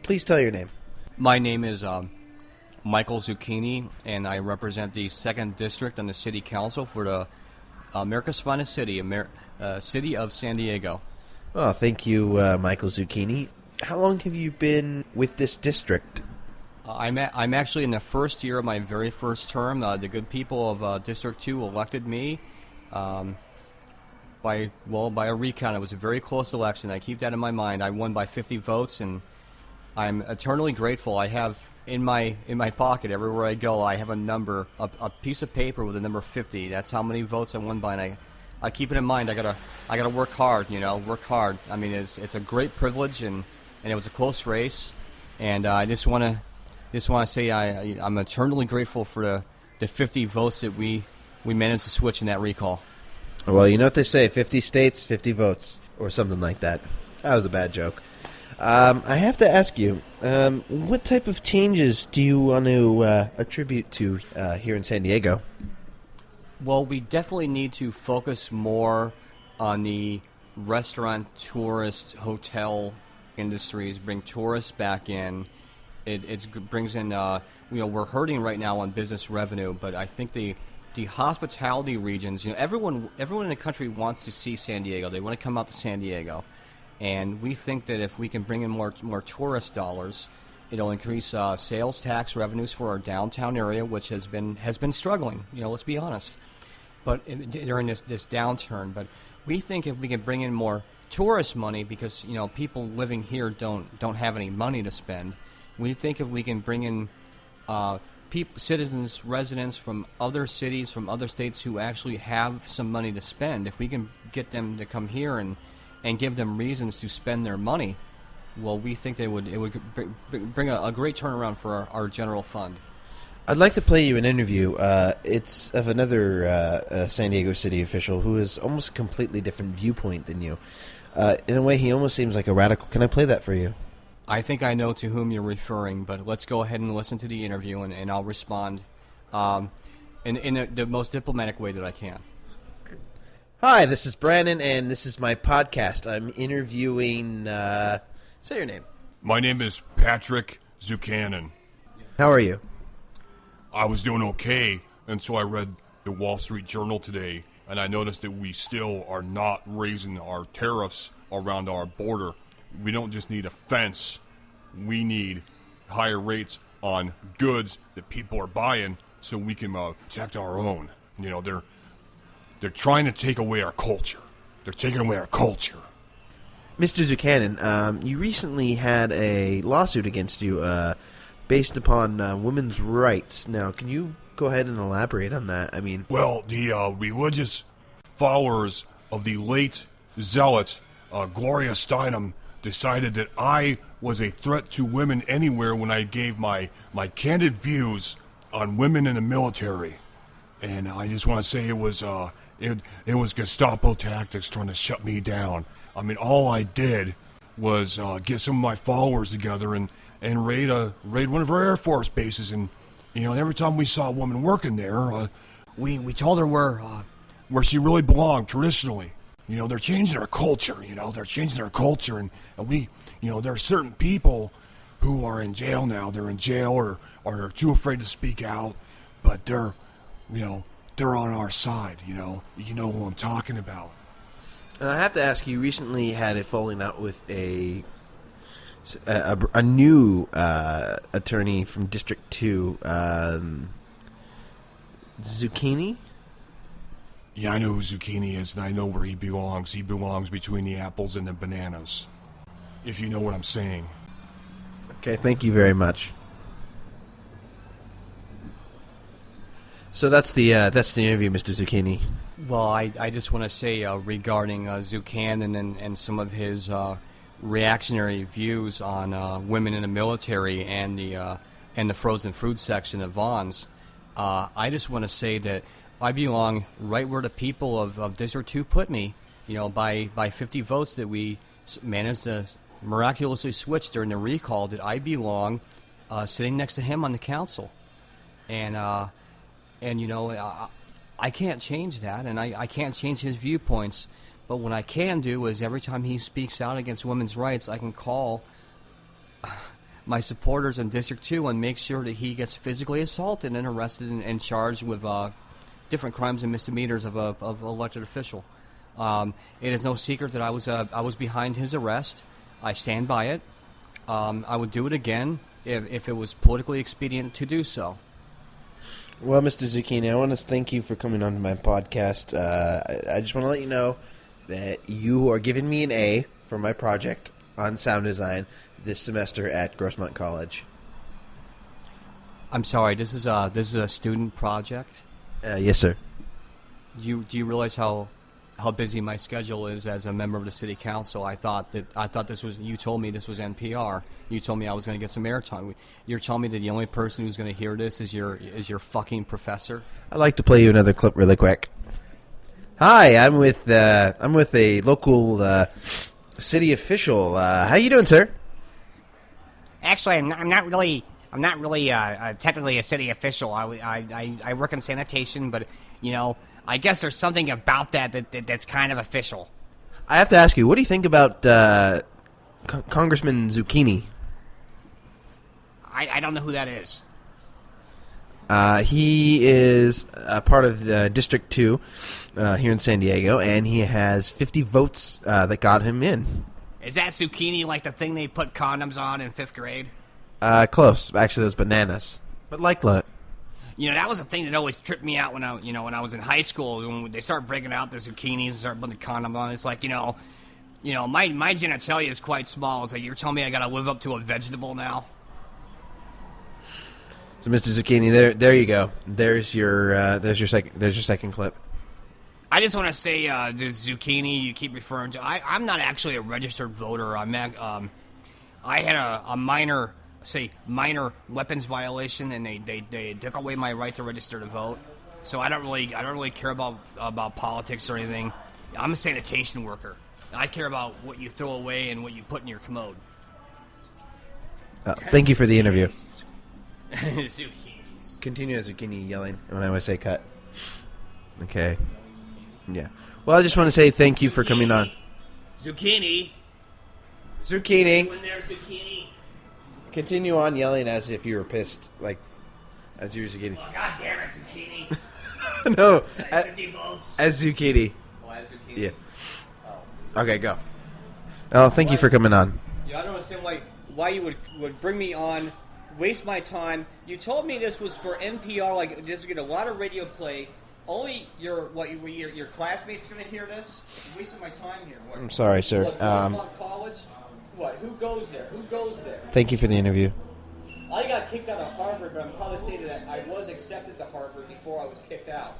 Please tell your name. My name is Michael Zuchini, and I represent the 2nd District on the City Council for the America's Finest City, City of San Diego. Oh, thank you, Michael Zuchini. How long have you been with this district? I'm actually in the first year of my very first term. The good people of District 2 elected me by a recount. It was a very close election. I keep that in my mind. I won by 50 votes, and I'm eternally grateful. I have in my pocket everywhere I go. I have a number, a piece of paper with the number 50. That's how many votes I won by, and I keep it in mind. I gotta work hard. Work hard. I mean, it's a great privilege, and it was a close race, and I just want to say I'm eternally grateful for the 50 votes that we managed to switch in that recall. Well, you know what they say, 50 states, 50 votes, or something like that. That was a bad joke. I have to ask you, what type of changes do you want to attribute to here in San Diego? Well, we definitely need to focus more on the restaurant, tourist, hotel industries, bring tourists back in. It brings in, we're hurting right now on business revenue, but I think the hospitality regions, everyone in the country wants to see San Diego. They want to come out to San Diego. And we think that if we can bring in more tourist dollars, it'll increase sales tax revenues for our downtown area, which has been struggling. Let's be honest. But during this downturn, but we think if we can bring in more tourist money, because people living here don't have any money to spend. We think if we can bring in citizens, residents from other cities, from other states who actually have some money to spend, if we can get them to come here and give them reasons to spend their money, well, we think it would bring a great turnaround for our general fund. I'd like to play you an interview. It's of another San Diego city official who has almost a completely different viewpoint than you. In a way, he almost seems like a radical. Can I play that for you? I think I know to whom you're referring, but let's go ahead and listen to the interview, and I'll respond in the most diplomatic way that I can. Hi, this is Brandon, and this is my podcast. I'm interviewing, say your name. My name is Patrick Zuchini. How are you? I was doing okay until I read the Wall Street Journal today, and I noticed that we still are not raising our tariffs around our border. We don't just need a fence. We need higher rates on goods that people are buying so we can protect our own. They're trying to take away our culture. They're taking away our culture. Mr. Zuchini, you recently had a lawsuit against you based upon women's rights. Now, can you go ahead and elaborate on that? Well, the religious followers of the late zealot Gloria Steinem decided that I was a threat to women anywhere when I gave my candid views on women in the military. And I just want to say it was Gestapo tactics trying to shut me down. All I did was get some of my followers together and raid one of our Air Force bases. And every time we saw a woman working there, we told her where she really belonged traditionally. They're changing our culture. They're changing our culture, and we, there are certain people who are in jail now. They're in jail or are too afraid to speak out, but they're on our side. You know who I'm talking about. And I have to ask, you recently had a falling out with a new attorney from District 2, Zuchini? Yeah, I know who Zuchini is, and I know where he belongs. He belongs between the apples and the bananas, if you know what I'm saying. Okay, thank you very much. So that's the interview, Mr. Zuchini. Well, I just want to say regarding Zuchini and some of his reactionary views on women in the military and the frozen food section of Vaughn's, I just want to say that I belong right where the people of District 2 put me, by 50 votes that we managed to miraculously switch during the recall, that I belong sitting next to him on the council. And I can't change that, and I can't change his viewpoints. But what I can do is every time he speaks out against women's rights, I can call my supporters in District 2 and make sure that he gets physically assaulted and arrested and charged with different crimes and misdemeanors of a elected official. It is no secret that I was behind his arrest. I stand by it. I would do it again if it was politically expedient to do so. Well, Mr. Zuchini, I want to thank you for coming on to my podcast. I just want to let you know that you are giving me an A for my project on sound design this semester at Grossmont College. I'm sorry. This is a student project. Yes, sir. Do you realize how busy my schedule is as a member of the city council? I thought this was. You told me this was NPR. You told me I was going to get some airtime. You're telling me that the only person who's going to hear this is your fucking professor. I'd like to play you another clip really quick. Hi, I'm with a local city official. How you doing, sir? Actually, I'm not really technically a city official. I work in sanitation, but I guess there's something about that's kind of official. I have to ask you, what do you think about Congressman Zuchini? I don't know who that is. He is a part of District 2 here in San Diego, and he has 50 votes that got him in. Is that zucchini like the thing they put condoms on in 5th grade? Close. Actually, those bananas. But like that. That was a thing that always tripped me out when I was in high school. When they start breaking out the zucchinis and start putting the condoms on, it's like, my genitalia is quite small. It's like, you're telling me I gotta live up to a vegetable now? So, Mr. Zuchini, there you go. There's your second clip. I just want to say, the zucchini you keep referring to, I'm not actually a registered voter. I had a minor weapons violation, and they took away my right to register to vote. So I don't really care about politics or anything. I'm a sanitation worker. I care about what you throw away and what you put in your commode. Thank you for the interview. Zucchinis. Continue as Zuchini yelling when I say cut. Okay. Yeah. Well, I just want to say thank you for coming on. Zucchini. Zuchini. When there's zucchini. Continue on yelling as if you were pissed, like as you were Zuchini. Oh, God damn it, zucchini. No. 50 votes. As Zuchini. Oh, as zucchini. Yeah. Okay, go. Oh, thank you for coming on. Yeah, I don't understand why you would bring me on, waste my time. You told me this was for NPR, like this would get a lot of radio play. Only your classmates going to hear this? You're wasting my time here. What? I'm sorry, sir. What, Grossmont College? What? Who goes there? Who goes there? Thank you for the interview. I got kicked out of Harvard, but I'm probably saying that I was accepted to Harvard before I was kicked out.